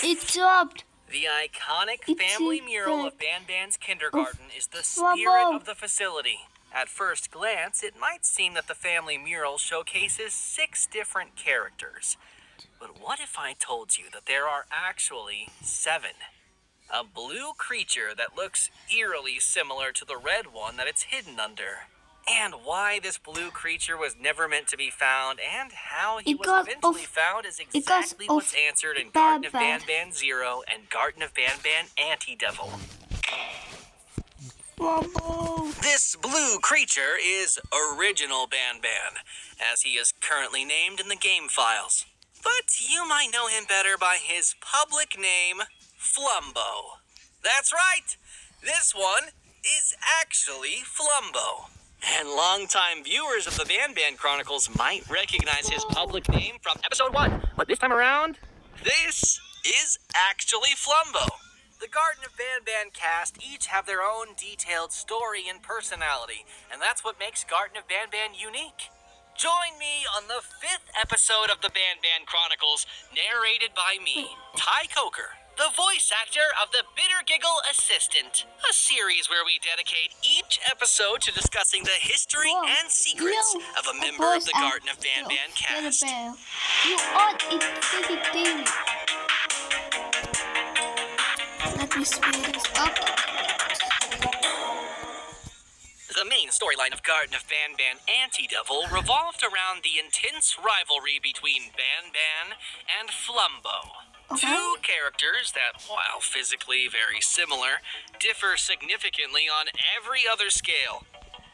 It dropped. The iconic family mural of Ban Ban's kindergarten is the Flumbo. spirit of the facility. At first glance, it might seem that the family mural showcases 6 different characters. But what if I told you that there are actually 7? A blue creature that looks eerily similar to the red one that it's hidden under. And why this blue creature was never meant to be found and how he was eventually found is exactly what's answered in Garden of Ban Ban Zero and Garden of Ban Ban Anti-Devil. This blue creature is Original Ban Ban, as he is currently named in the game files. But you might know him better by his public name, Flumbo. That's right! This one is actually Flumbo. And longtime viewers of the Ban Ban Chronicles might recognize his public name from episode 1. But this time around, this is actually Flumbo. The Garden of Ban Ban cast each have their own detailed story and personality, and that's what makes Garden of Ban Ban unique. Join me on the 5th episode of the Ban Ban Chronicles, narrated by me, Ty Coker, the voice actor of the Bitter Giggle Assistant, a series where we dedicate each episode to discussing the history and secrets of a member of the Garden of Ban Ban cast. You are intimidating. Let me speed this up. The main storyline of Garden of Ban Ban Anti-Devil revolved around the intense rivalry between Ban Ban and Flumbo. Okay. 2 characters that, while physically very similar, differ significantly on every other scale.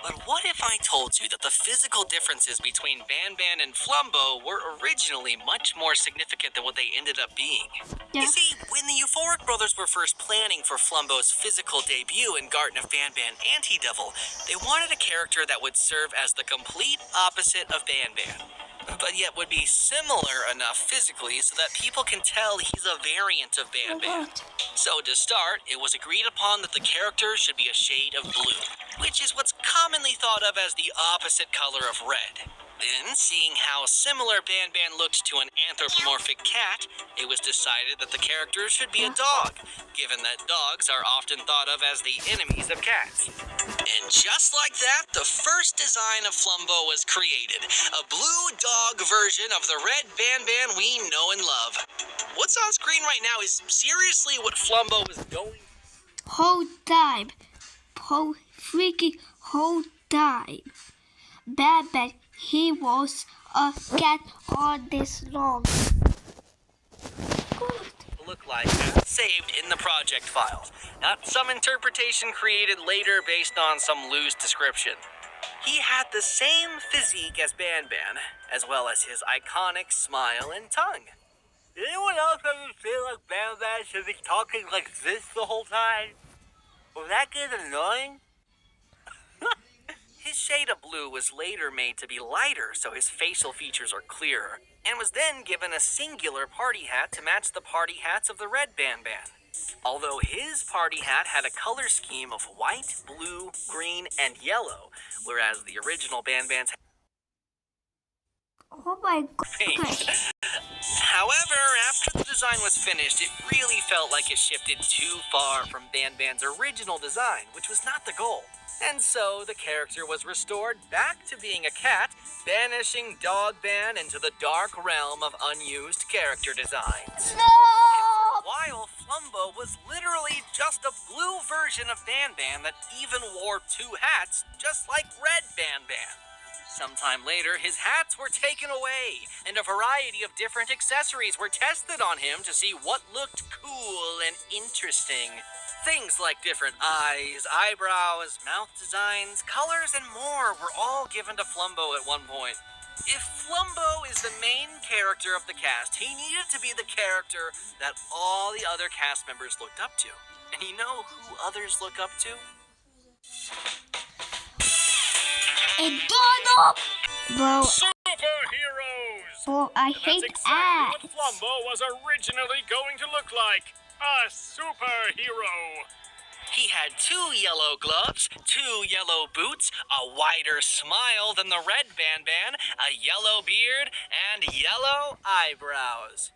But what if I told you that the physical differences between Ban Ban and Flumbo were originally much more significant than what they ended up being? Yeah. You see, when the Euphoric Brothers were first planning for Flumbo's physical debut in Garden of Ban Ban Anti-Devil, they wanted a character that would serve as the complete opposite of Ban Ban, but yet would be similar enough physically so that people can tell he's a variant of Ban Ban. So to start, it was agreed upon that the character should be a shade of blue, which is what's commonly thought of as the opposite color of red. Then, seeing how similar Ban Ban looked to an anthropomorphic cat, it was decided that the character should be a dog, given that dogs are often thought of as the enemies of cats. And just like that, the first design of Flumbo was created, a blue dog version of the red Ban Ban we know and love. What's on screen right now is seriously what Flumbo was going. Whole time. Whole time. Ban Ban, he was a cat all this long. Good. Look like saved in the project files, not some interpretation created later based on some loose description. He had the same physique as Ban Ban, as well as his iconic smile and tongue. Did anyone else ever feel like Ban Ban should be talking like this the whole time? Was that get annoying? His shade of blue was later made to be lighter so his facial features are clearer, and was then given a singular party hat to match the party hats of the red Ban Ban. Although his party hat had a color scheme of white, blue, green, and yellow, whereas the original Ban Ban's Oh my pink. god. However, after the design was finished, it really felt like it shifted too far from Ban Ban's original design, which was not the goal. And so the character was restored back to being a cat, banishing Dog Ban into the dark realm of unused character designs. No! For a while, Flumbo was literally just a blue version of Ban Ban that even wore 2 hats, just like red Ban Ban. Sometime later, his hats were taken away, and a variety of different accessories were tested on him to see what looked cool and interesting. Things like different eyes, eyebrows, mouth designs, colors, and more were all given to Flumbo at one point. If Flumbo is the main character of the cast, he needed to be the character that all the other cast members looked up to. And you know who others look up to? A doorknob! Bro, Superheroes! bro, I That's hate exactly ads. what Flumbo was originally going to look like. A superhero. He had 2 yellow gloves, 2 yellow boots, a wider smile than the red Ban Ban, a yellow beard, and yellow eyebrows.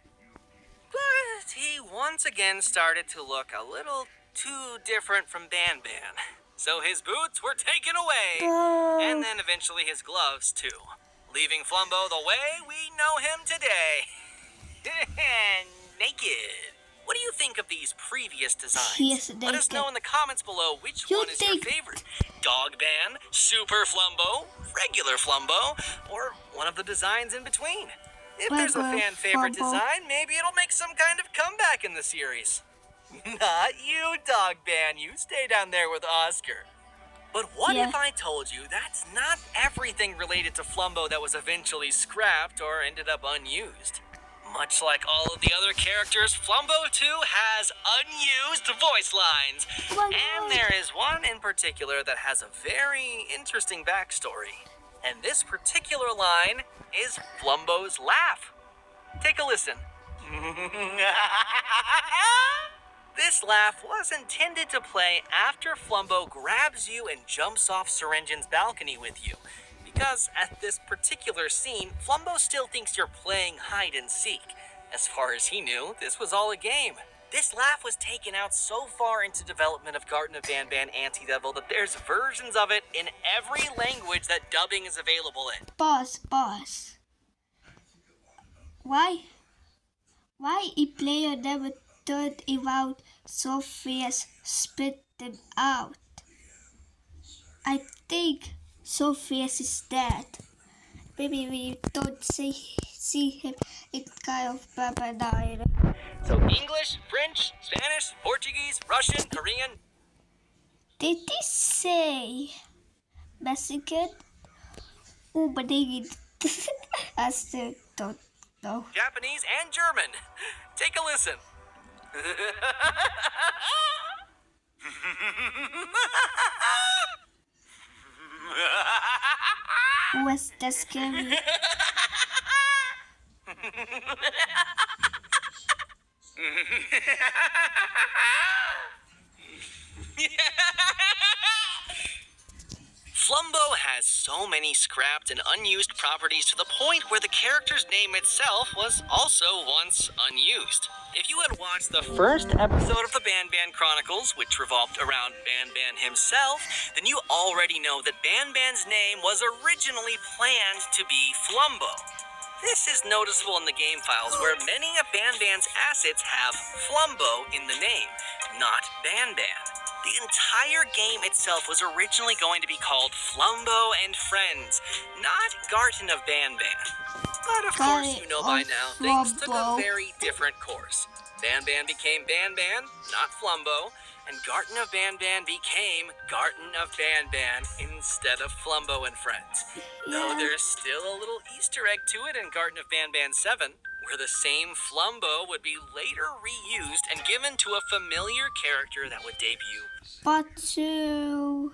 But he once again started to look a little too different from Ban Ban. So his boots were taken away, and then eventually his gloves too, leaving Flumbo the way we know him today. Naked. What do you think of these previous designs? He is Let us naked. know in the comments below which You one is your think- favorite. Dog Ban, Super Flumbo, Regular Flumbo, or one of the designs in between. If there's a Regular fan favorite Flumbo. design, maybe it'll make some kind of comeback in the series. Not you, Dog Ban. You stay down there with Oscar. But what Yeah. if I told you that's not everything related to Flumbo that was eventually scrapped or ended up unused? Much like all of the other characters, Flumbo too has unused voice lines. Oh my And God. there is one in particular that has a very interesting backstory. And this particular line is Flumbo's laugh. Take a listen. This laugh was intended to play after Flumbo grabs you and jumps off Syringen's balcony with you. Because at this particular scene, Flumbo still thinks you're playing hide and seek. As far as he knew, this was all a game. This laugh was taken out so far into development of Garten of Ban Ban Anti-Devil that there's versions of it in every language that dubbing is available in. Boss. Why a player never turned him out so fast spit them out? I think Sophia's is dead. Maybe we don't see him in kind of Babadine. So English, French, Spanish, Portuguese, Russian, Korean. Did he say Mexican? Oh, but they I still don't know. Japanese, and German. Take a listen. Was that scary? Flumbo has so many scrapped and unused properties to the point where the character's name itself was also once unused. If you had watched the first episode of the Ban Ban Chronicles, which revolved around Ban Ban himself, then you already know that Ban Ban's name was originally planned to be Flumbo. This is noticeable in the game files where many of Ban Ban's assets have Flumbo in the name, not Ban Ban. The entire game itself was originally going to be called Flumbo and Friends, not Garten of Ban Ban. But of course, you know by now, things took a Flumbo. very different course. Ban Ban became Ban Ban, not Flumbo, and Garten of Ban Ban became Garten of Ban Ban instead of Flumbo and Friends. Though Yeah. there's still a little Easter egg to it in Garten of Ban Ban 7, where the same Flumbo would be later reused and given to a familiar character that would debut. But to